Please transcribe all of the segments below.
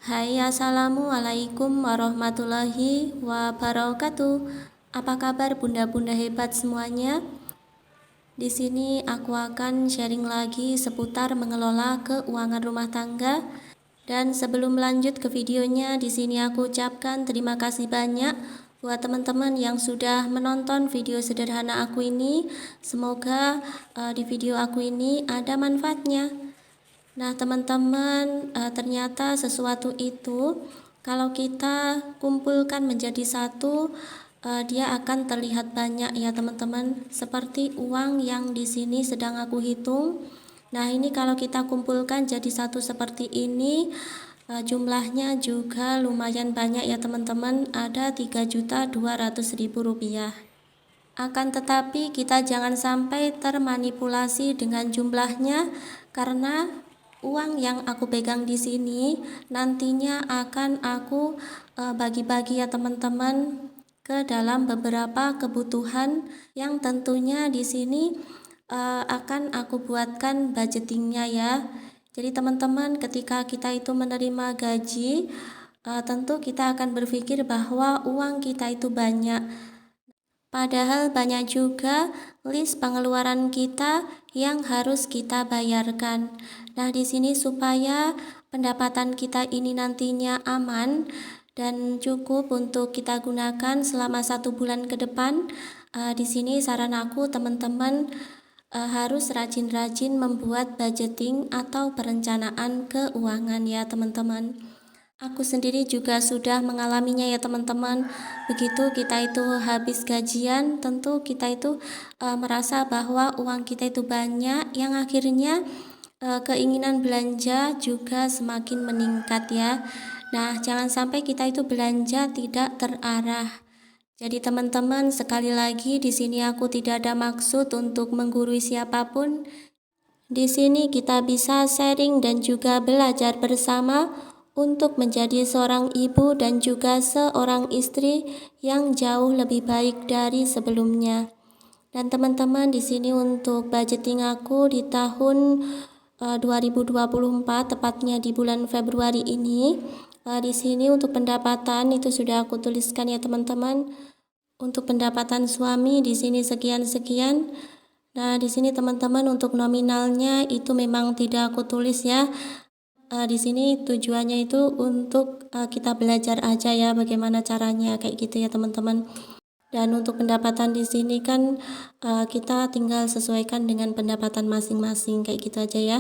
Hai, assalamualaikum warahmatullahi wabarakatuh. Apa kabar bunda-bunda hebat semuanya? Di sini aku akan sharing lagi seputar mengelola keuangan rumah tangga. Dan sebelum lanjut ke videonya, di sini aku ucapkan terima kasih banyak buat teman-teman yang sudah menonton video sederhana aku ini. Semoga di video aku ini ada manfaatnya. Nah, teman-teman, ternyata sesuatu itu kalau kita kumpulkan menjadi satu, dia akan terlihat banyak ya, teman-teman. Seperti uang yang di sini sedang aku hitung. Nah, ini kalau kita kumpulkan jadi satu seperti ini, jumlahnya juga lumayan banyak ya, teman-teman. Ada 3.200.000 rupiah. Akan tetapi kita jangan sampai termanipulasi dengan jumlahnya, karena uang yang aku pegang di sini nantinya akan aku bagi-bagi ya teman-teman ke dalam beberapa kebutuhan yang tentunya di sini akan aku buatkan budgetingnya ya. Jadi teman-teman, ketika kita itu menerima gaji, tentu kita akan berpikir bahwa uang kita itu banyak. Padahal banyak juga list pengeluaran kita yang harus kita bayarkan. Nah, di sini supaya pendapatan kita ini nantinya aman dan cukup untuk kita gunakan selama 1 bulan ke depan, di sini saran aku teman-teman harus rajin-rajin membuat budgeting atau perencanaan keuangan ya teman-teman. Aku sendiri juga sudah mengalaminya ya teman-teman. Begitu kita itu habis gajian, tentu kita itu merasa bahwa uang kita itu banyak, yang akhirnya keinginan belanja juga semakin meningkat ya. Nah, jangan sampai kita itu belanja tidak terarah. Jadi teman-teman, sekali lagi di sini aku tidak ada maksud untuk menggurui siapapun. Di sini kita bisa sharing dan juga belajar bersama untuk menjadi seorang ibu dan juga seorang istri yang jauh lebih baik dari sebelumnya. Dan teman-teman, di sini untuk budgeting aku di tahun 2024, tepatnya di bulan Februari ini. Di sini untuk pendapatan itu sudah aku tuliskan ya teman-teman. Untuk pendapatan suami di sini sekian-sekian. Nah, di sini teman-teman untuk nominalnya itu memang tidak aku tulis ya. Di sini tujuannya itu untuk kita belajar aja ya bagaimana caranya kayak gitu ya teman-teman. Dan untuk pendapatan di sini kan kita tinggal sesuaikan dengan pendapatan masing-masing kayak gitu aja ya.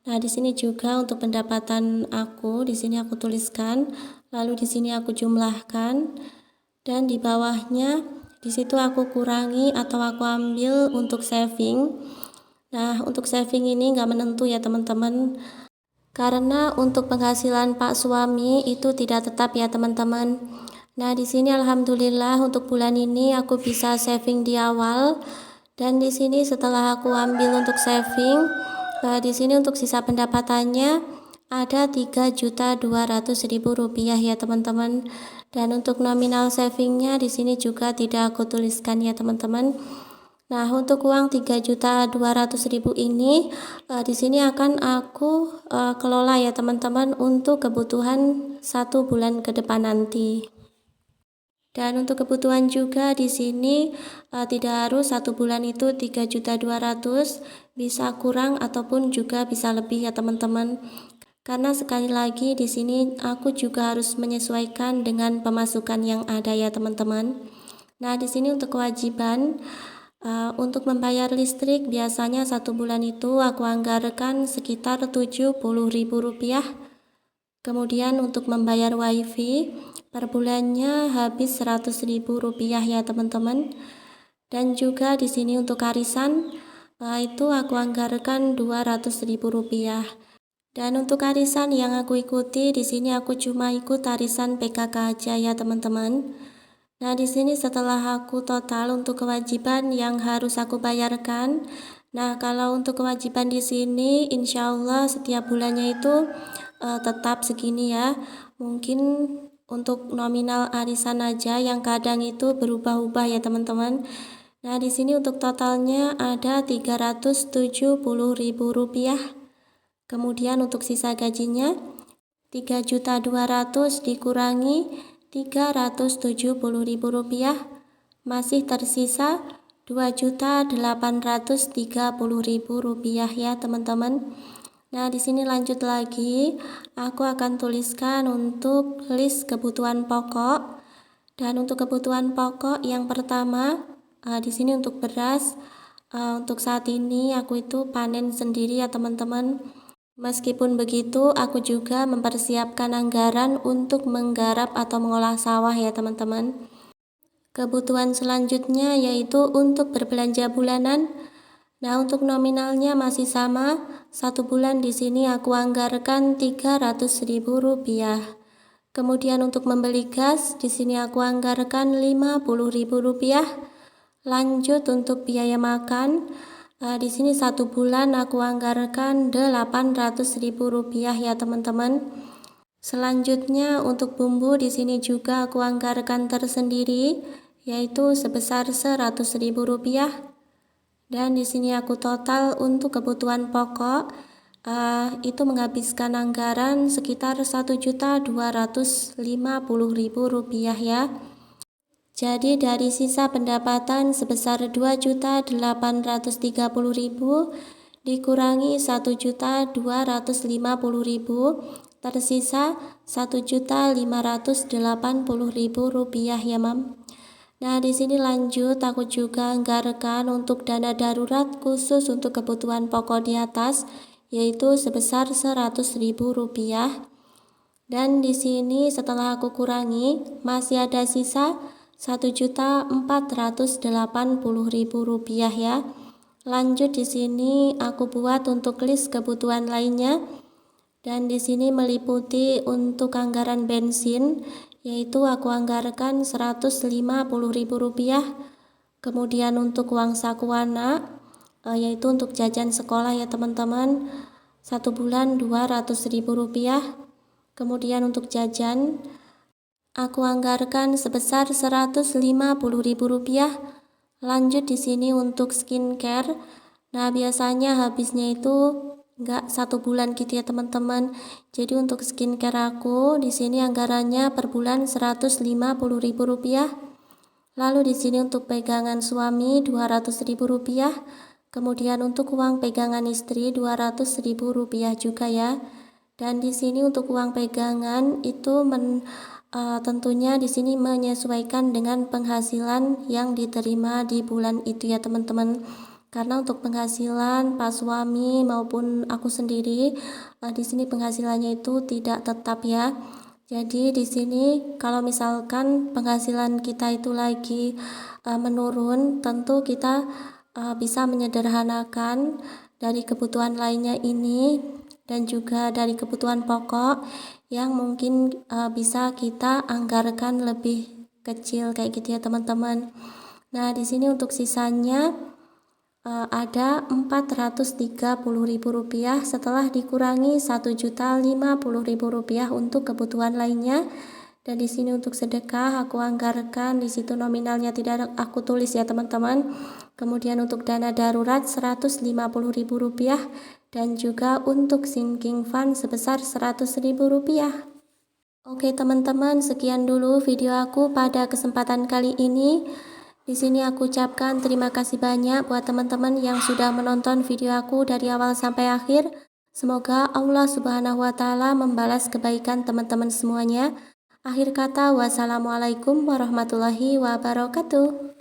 Nah, di sini juga untuk pendapatan aku di sini aku tuliskan, lalu di sini aku jumlahkan, dan di bawahnya di situ aku kurangi atau aku ambil untuk saving. Nah, untuk saving ini nggak menentu ya teman-teman, karena untuk penghasilan Pak suami itu tidak tetap ya teman-teman. Nah, di sini alhamdulillah untuk bulan ini aku bisa saving di awal, dan di sini setelah aku ambil untuk saving, di sini untuk sisa pendapatannya ada 3.200.000 rupiah ya teman-teman. Dan untuk nominal savingnya di sini juga tidak aku tuliskan ya teman-teman. Nah, untuk uang 3.200.000 ini di sini akan aku kelola ya teman-teman untuk kebutuhan 1 bulan ke depan nanti. Dan untuk kebutuhan juga di sini tidak harus 1 bulan itu 3.200.000, bisa kurang ataupun juga bisa lebih ya teman-teman. Karena sekali lagi di sini aku juga harus menyesuaikan dengan pemasukan yang ada ya teman-teman. Nah, di sini untuk kewajiban untuk membayar listrik biasanya 1 bulan itu aku anggarkan sekitar 70.000 rupiah. Kemudian untuk membayar wifi per bulannya habis 100.000 rupiah ya teman-teman. Dan juga di sini untuk arisan itu aku anggarkan 200.000 rupiah. Dan untuk arisan yang aku ikuti di sini aku cuma ikut arisan PKK aja ya teman-teman. Nah, di sini setelah aku total untuk kewajiban yang harus aku bayarkan. Nah, kalau untuk kewajiban di sini insya Allah setiap bulannya itu tetap segini ya. Mungkin untuk nominal arisan aja yang kadang itu berubah-ubah ya teman-teman. Nah, di sini untuk totalnya ada 370.000 rupiah. Kemudian untuk sisa gajinya 3.200.000 dikurangi Rp370.000, masih tersisa Rp2.830.000 ya teman-teman. Nah, di sini lanjut lagi, aku akan tuliskan untuk list kebutuhan pokok. Dan untuk kebutuhan pokok yang pertama, di sini untuk beras, untuk saat ini aku itu panen sendiri ya teman-teman. Meskipun begitu, aku juga mempersiapkan anggaran untuk menggarap atau mengolah sawah ya teman-teman. Kebutuhan selanjutnya yaitu untuk berbelanja bulanan. Nah, untuk nominalnya masih sama. 1 bulan di sini aku anggarkan Rp300.000. Kemudian untuk membeli gas, di sini aku anggarkan Rp50.000. Lanjut untuk biaya makan. Di sini 1 bulan aku anggarkan Rp800.000 ya teman-teman. Selanjutnya untuk bumbu di sini juga aku anggarkan tersendiri yaitu sebesar Rp100.000. Dan di sini aku total untuk kebutuhan pokok itu menghabiskan anggaran sekitar Rp1.250.000 ya. Jadi dari sisa pendapatan sebesar Rp2.830.000 dikurangi Rp1.250.000, tersisa Rp1.580.000 ya Mam. Nah, di sini lanjut aku juga anggarkan untuk dana darurat khusus untuk kebutuhan pokok di atas yaitu sebesar Rp100.000. Dan di sini setelah aku kurangi masih ada sisa Rp1.480.000 ya. Lanjut di sini aku buat untuk list kebutuhan lainnya. Dan di sini meliputi untuk anggaran bensin yaitu aku anggarkan Rp150.000. Kemudian untuk uang saku anak yaitu untuk jajan sekolah ya teman-teman, 1 bulan Rp200.000. Kemudian untuk jajan aku anggarkan sebesar Rp150.000. Lanjut di sini untuk skincare. Nah, biasanya habisnya itu enggak 1 bulan gitu ya teman-teman. Jadi untuk skincare aku di sini anggarannya per bulan Rp150.000. Lalu di sini untuk pegangan suami Rp200.000. Kemudian untuk uang pegangan istri Rp200.000 juga ya. Dan di sini untuk uang pegangan itu tentunya di sini menyesuaikan dengan penghasilan yang diterima di bulan itu ya teman-teman. Karena untuk penghasilan Pak suami maupun aku sendiri di sini penghasilannya itu tidak tetap ya. Jadi di sini kalau misalkan penghasilan kita itu lagi menurun, tentu kita bisa menyederhanakan dari kebutuhan lainnya ini dan juga dari kebutuhan pokok yang mungkin bisa kita anggarkan lebih kecil kayak gitu ya teman-teman. Nah, di sini untuk sisanya ada Rp430.000 setelah dikurangi Rp1.050.000 untuk kebutuhan lainnya. Dan di sini untuk sedekah aku anggarkan, di situ nominalnya tidak aku tulis ya teman-teman. Kemudian untuk dana darurat Rp150.000 dan juga untuk sinking fund sebesar Rp100.000. Oke teman-teman, sekian dulu video aku pada kesempatan kali ini. Di sini aku ucapkan terima kasih banyak buat teman-teman yang sudah menonton video aku dari awal sampai akhir. Semoga Allah Subhanahu wa Ta'ala membalas kebaikan teman-teman semuanya. Akhir kata, wassalamualaikum warahmatullahi wabarakatuh.